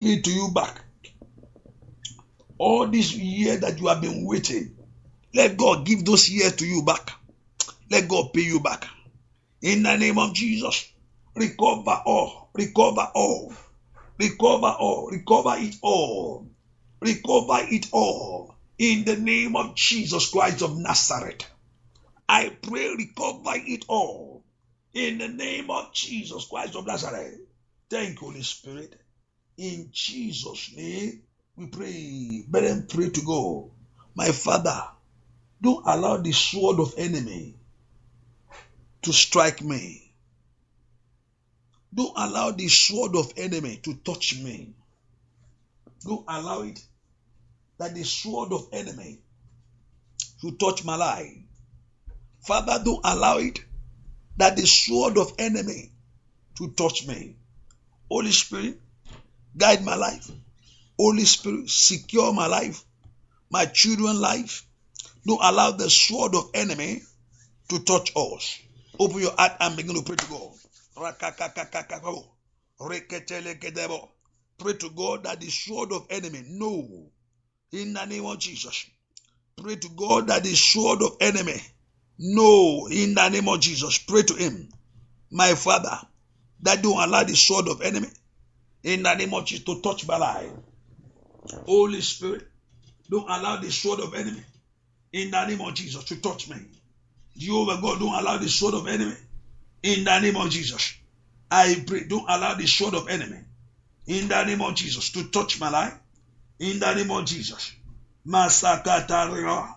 it to you back. All this year that you have been waiting, let God give those years to you back. Let God pay you back. In the name of Jesus, recover all, recover all, recover all, recover it all, recover it all. In the name of Jesus Christ of Nazareth, I pray recover it all. In the name of Jesus Christ of Nazareth. Thank you, Holy Spirit. In Jesus' name, we pray. Better pray to God. My Father, don't allow the sword of enemy to strike me. Don't allow the sword of enemy to touch me. Don't allow it that the sword of enemy to touch my life. Father, don't allow it that the sword of enemy to touch me. Holy Spirit, guide my life. Holy Spirit, secure my life, my children's life. Don't allow the sword of enemy to touch us. Open your heart and begin to pray to God. Pray to God that the sword of enemy, no, in the name of Jesus. Pray to God that the sword of enemy, no, in the name of Jesus. Pray to him, my Father, that don't allow the sword of enemy, in the name of Jesus, to touch my life. Holy Spirit, don't allow the sword of enemy, in the name of Jesus, to touch me. Jehovah God, don't allow the sword of enemy, in the name of Jesus. I pray, don't allow the sword of enemy, in the name of Jesus, to touch my life. In the name of Jesus. Masakata.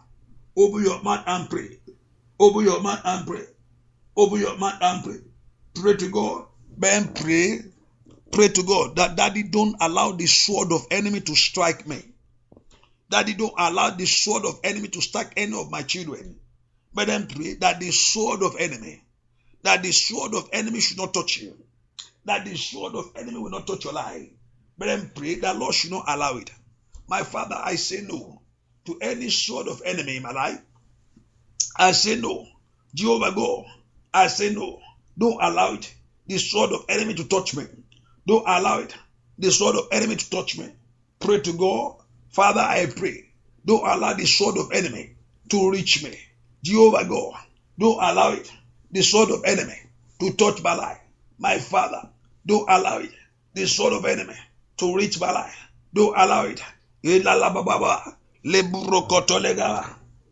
Open your mouth and pray. Open your mouth and pray. Open your mouth and pray. Pray to God. Ben, pray. Pray to God that Daddy don't allow the sword of enemy to strike me. Daddy don't allow the sword of enemy to strike any of my children. But then pray that the sword of enemy should not touch you. That the sword of enemy will not touch your life. But then pray that Lord should not allow it. My Father, I say no to any sword of enemy in my life. I say no. Jehovah God, I say no. Don't allow it. The sword of enemy to touch me. Don't allow it. The sword of enemy to touch me. Pray to God. Father, I pray. Don't allow the sword of enemy to reach me. Jehovah God, don't allow it. The sword of enemy to touch my life. My Father, don't allow it. The sword of enemy to reach my life. Don't allow it.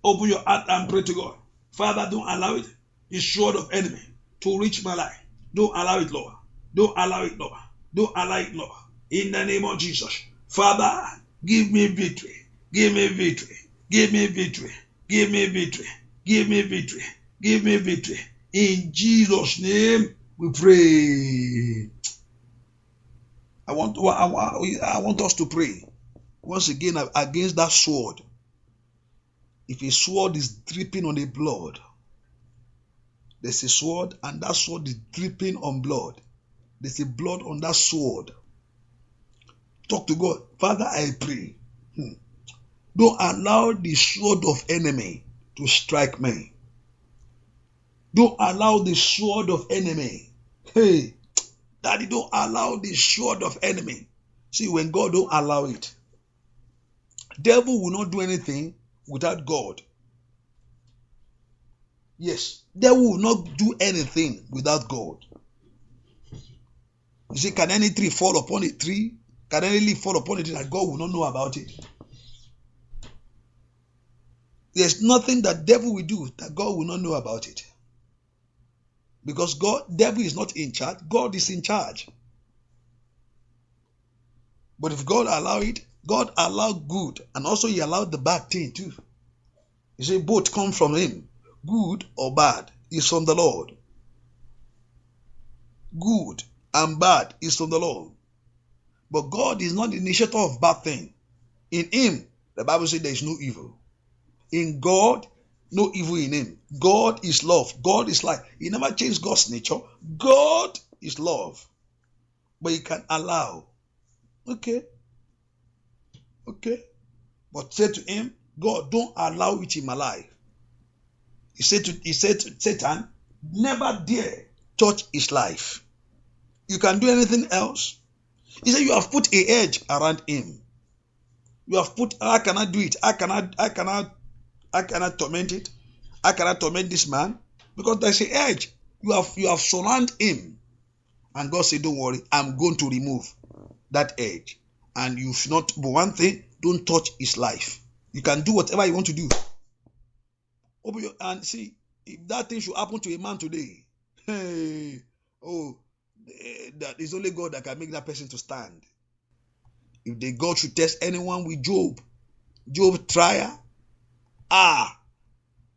Open your heart and pray to God. Father, don't allow it. The sword of enemy to reach my life. Don't allow it, Lord. Don't allow it, Lord. Don't allow it, Lord. In the name of Jesus. Father, give me victory. Give me victory. Give me victory. Give me victory. Give me victory. Give me victory. In Jesus' name we pray. I want us to pray once again against that sword. If a sword is dripping on the blood, there's a sword and that sword is dripping on blood. There's a blood on that sword. Talk to God. Father, I pray. Don't allow the sword of enemy to strike me. Don't allow the sword of enemy. Hey, Daddy, don't allow the sword of enemy. See, when God don't allow it, devil will not do anything without God. Yes, devil will not do anything without God. You see, can any tree fall upon a tree? Can any leaf fall upon a tree that God will not know about it? There's nothing that devil will do that God will not know about it. Because devil is not in charge. God is in charge. But if God allow it, God allowed good, and also he allowed the bad thing too. You see, both come from him. Good or bad is from the Lord. Good and bad is from the Lord. But God is not the initiator of bad thing. In him, the Bible says there is no evil. In God, no evil in him. God is love. God is life. He never changed God's nature. God is love. But he can allow. Okay. But say to him, God, don't allow it in my life. He said to Satan, never dare touch his life. You can do anything else. He said, you have put a edge around him. You have put, I cannot do it. I cannot torment it. I cannot torment this man because there's an edge. You have surrounded him. And God said, don't worry, I'm going to remove that edge. And you should not, but one thing, don't touch his life. You can do whatever you want to do. Open your, and see, if that thing should happen to a man today, that is only God that can make that person to stand. If the God should test anyone with Job trial,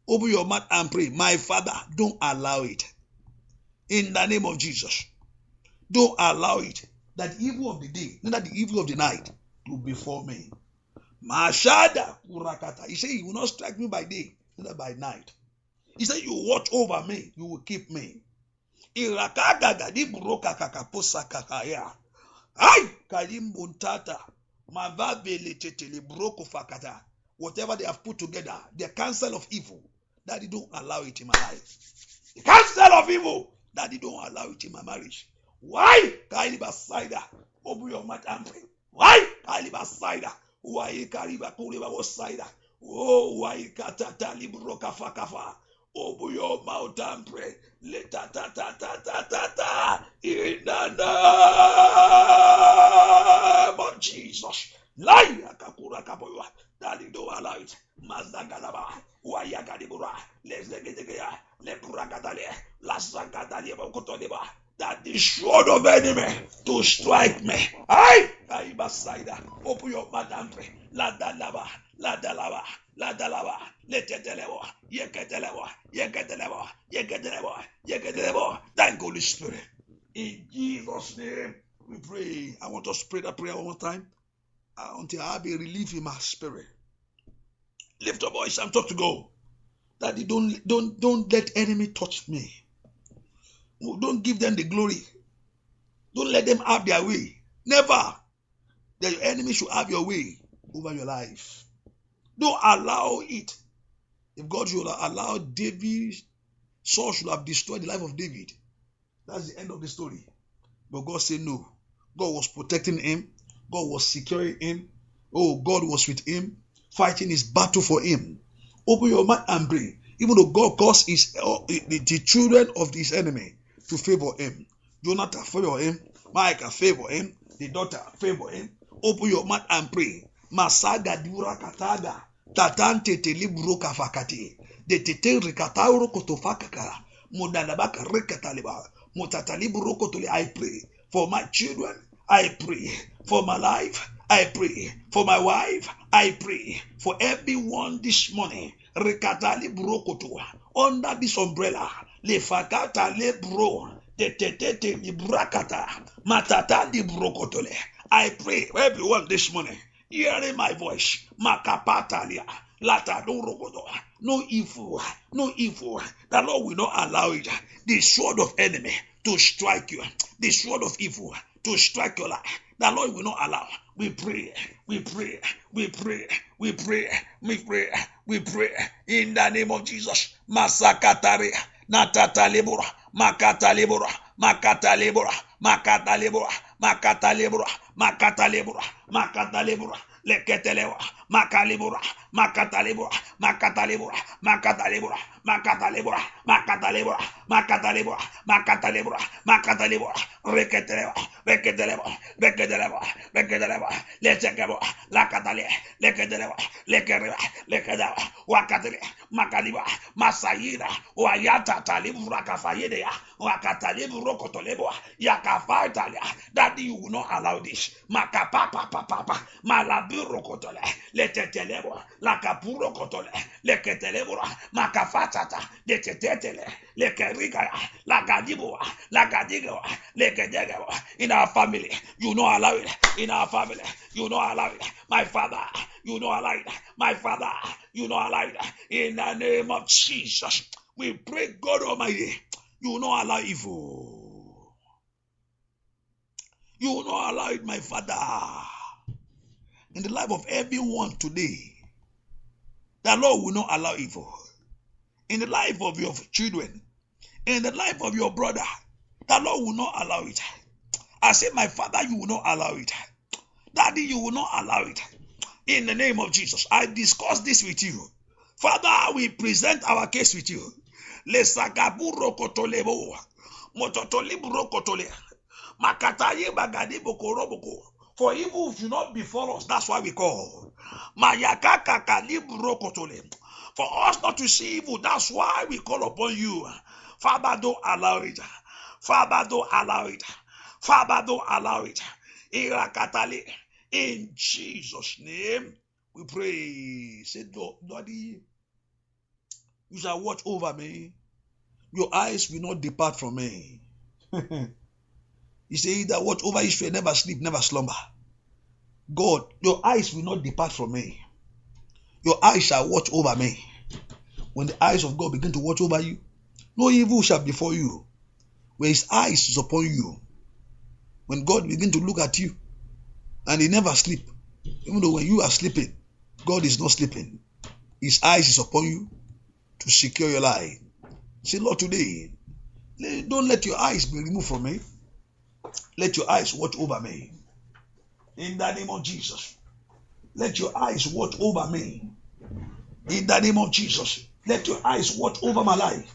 open your mouth and pray. My Father, don't allow it. In the name of Jesus, don't allow it. That evil of the day, not the evil of the night, to befall me. Mashada Kurakata. He said, he will not strike me by day, not by night. He said, you watch over me, you will keep me. Whatever they have put together, the counsel of evil, Daddy, don't allow it in my life. The counsel of evil, Daddy, don't allow it in my marriage. Why? Kaliba Saida. Open your mouth and pray. Why? Kaliba Saida. Why Kaliba Kuriba was Saida. Oh, why Katata Libroka Fakafa. Open your mouth and pray. In the name of Jesus. Laya Kakura Kapoya. Daddy, don't allow it. Mazagalaba. Wayagadibura. Lezegedegeya. Lepurakatale. Lasakatale Bokotoleba. That the sword of enemy to strike me. Open your mouth and pray. La dalaba, la dalaba, la dalaba, letetelewa, yeketelewa, yeketelewa, yeketelewa, yeketelewa. Thank Holy Spirit. In Jesus' name we pray. I want us to pray that prayer one more time until I be relief in my spirit. Lift your voice and talk to God. Daddy, don't let enemy touch me. Don't give them the glory. Don't let them have their way. Never. That your enemy should have your way over your life. Don't allow it. If God should allow David, Saul should have destroyed the life of David. That's the end of the story. But God said no. God was protecting him. God was securing him. Oh, God was with him, fighting his battle for him. Open your mouth and pray. Even though God caused the children of his enemy to favor him. Jonathan favor him. Micah favor him. The daughter favor him. Open your mouth and pray. Masaga dura kataga. Tatante telibro kafakati. De tete rikatauro kotofakaka. Mudanabaka rekataliba. Mutatalibro kotoli. I pray for my children. I pray for my life. I pray for my wife. I pray for everyone this morning. Rekatali brokoto. Under this umbrella. Le fakata le bro. De tete librakata. Matata librokotole. I pray for everyone this morning. Hearing my voice. Makapatalia. No evil. No evil. The Lord will not allow it. The sword of enemy to strike you. The sword of evil to strike your life. The Lord will not allow. We pray. We pray. We pray. We pray. We pray. We pray. In the name of Jesus. Masakatare. Natatalebura. Makatalebura. Makatalebura. Makatalebura. Makatalebura. Makatalebura. Makatalebura. Leketelewa. Makalibura. Makatalebura. Makatalebura. Makatalebura. Makatalebura. Makatalebura. Makatalebura. Makatalebura. Makatalebura. Reketelewa. Reketelewa. Reketelewa. Reketelewa. Lesekebo. Lakatale. Leketelewa. Lekerewa. Lekedawa. Wakatele. Makaliba. Masayira. Wayata talibura kafayedea. Wakataliburo kotolebo. Yakafaitalia. Daddy, you will not allow this. Makapapa papa. Malaburo kotole. Letetelebo. Lakapuro kotole. Leketelebura. Makafatata. Letetetele. Lekerigaya. Lagadibo. Lagadigo. Lekedegebo. In our family, you not allow it. In our family, you not allow it. My Father, you not allow it. My Father, you not allow it. In the name of Jesus, we pray, God Almighty, you not allow evil. You will not allow it, my Father. In the life of everyone today, the Lord will not allow evil. In the life of your children, in the life of your brother, the Lord will not allow it. I say, my Father, you will not allow it. Daddy, you will not allow it. In the name of Jesus, I discuss this with you. Father, we present our case with you. Lesagaburo kotolebo, mototoliburo kotole, makataye bagadi bokoroboko. For evil should not befall us. That's why we call. Mayakaka kaliburo kotole. For us not to see evil, that's why we call upon you. Father, don't allow it. Father, don't allow it. Father, don't allow it. In Jesus' name, we pray. Say, Daddy, you shall watch over me. Your eyes will not depart from me. He said that watch over Israel, never sleep, never slumber. God, your eyes will not depart from me. Your eyes shall watch over me. When the eyes of God begin to watch over you, no evil shall befall you. When his eyes is upon you, when God begin to look at you, and he never sleep, even though when you are sleeping, God is not sleeping. His eyes is upon you to secure your life. Say, Lord, today, don't let your eyes be removed from me. Let your eyes watch over me. In the name of Jesus. Let your eyes watch over me. In the name of Jesus. Let your eyes watch over my life.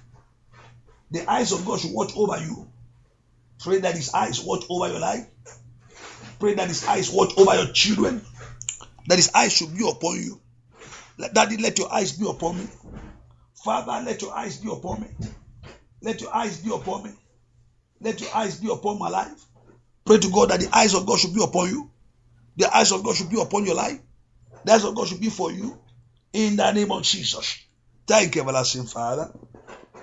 The eyes of God should watch over you. Pray that his eyes watch over your life. Pray that his eyes watch over your children. That his eyes should be upon you. Daddy, let your eyes be upon me. Father, let your eyes be upon me. Let your eyes be upon me. Let your eyes be upon my life. Pray to God that the eyes of God should be upon you. The eyes of God should be upon your life. The eyes of God should be for you. In the name of Jesus. Thank you, everlasting Father.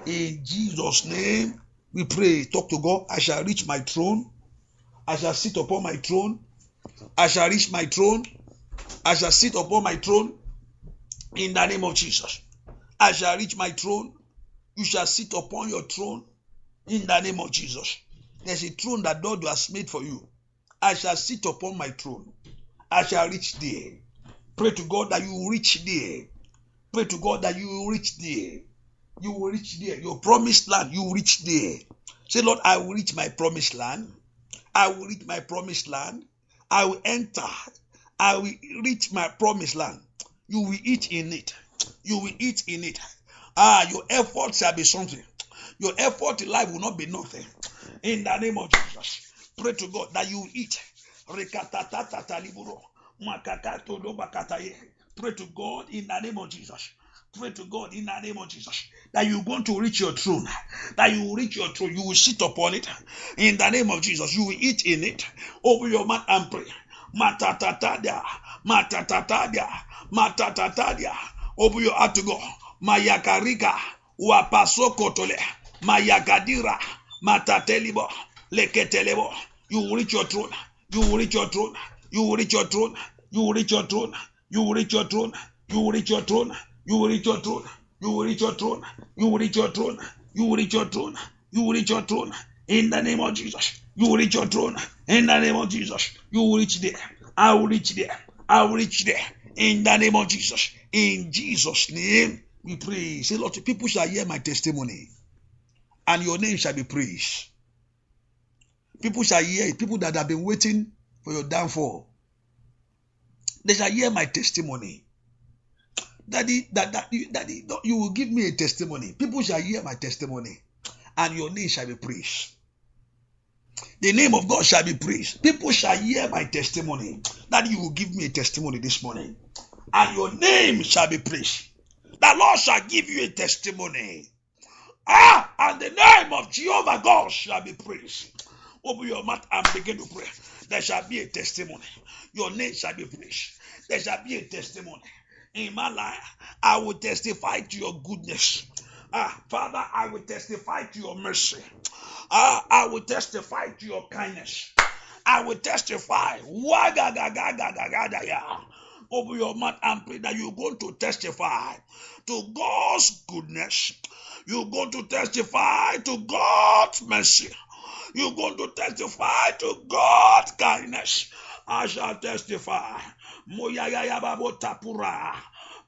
In Jesus' name, we pray. Talk to God. I shall reach my throne. I shall sit upon my throne. I shall reach my throne. I shall sit upon my throne. In the name of Jesus. I shall reach my throne. You shall sit upon your throne. In the name of Jesus. There's a throne that God has made for you. I shall sit upon my throne. I shall reach there. Pray to God that you will reach there. Pray to God that you will reach there. You will reach there. Your promised land, you will reach there. Say, Lord, I will reach my promised land. I will reach my promised land. I will enter. I will reach my promised land. You will eat in it. You will eat in it. Your effort shall be something. Your effort in life will not be nothing. In the name of Jesus. Pray to God that you will eat. Pray to God in the name of Jesus. Pray to God in the name of Jesus that you're going to reach your throne. That you will reach your throne. You will sit upon it. In the name of Jesus, you will eat in it. Open your mouth and pray. Matatatadia. Matatatadia. Matatatadia. Open your heart to God. Mayakarika. Wapasokotole. Mayagadira. Matatelibo. Leketelebo. You will reach your throne. You will reach your throne. You will reach your throne. You will reach your throne. You will reach your throne. You will reach your throne. You will reach your throne. You will reach your throne. You will reach your throne. You will reach your throne. You will reach your throne. In the name of Jesus. You will reach your throne. In the name of Jesus. You will reach there. I will reach there. I will reach there. In the name of Jesus. In Jesus' name we pray. Say, Lord, people shall hear my testimony, and your name shall be praised. People shall hear it. People that have been waiting for your downfall, they shall hear my testimony. Daddy, you will give me a testimony. People shall hear my testimony, and your name shall be praised. The name of God shall be praised. People shall hear my testimony. Daddy, you will give me a testimony this morning, and your name shall be praised. The Lord shall give you a testimony. And the name of Jehovah God shall be praised. Open your mouth and begin to pray. There shall be a testimony. Your name shall be praised. There shall be a testimony. In my life, I will testify to your goodness. Father, I will testify to your mercy. I will testify to your kindness. I will testify. Open your mouth and pray that you're going to testify to God's goodness. You're going to testify to God's mercy. You're going to testify to God's kindness. I shall testify. Moyayabo tapura.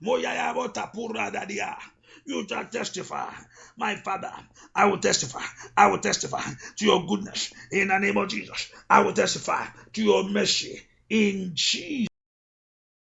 Moyayabo tapura dadia. You shall testify. My Father, I will testify. I will testify to your goodness in the name of Jesus. I will testify to your mercy in Jesus.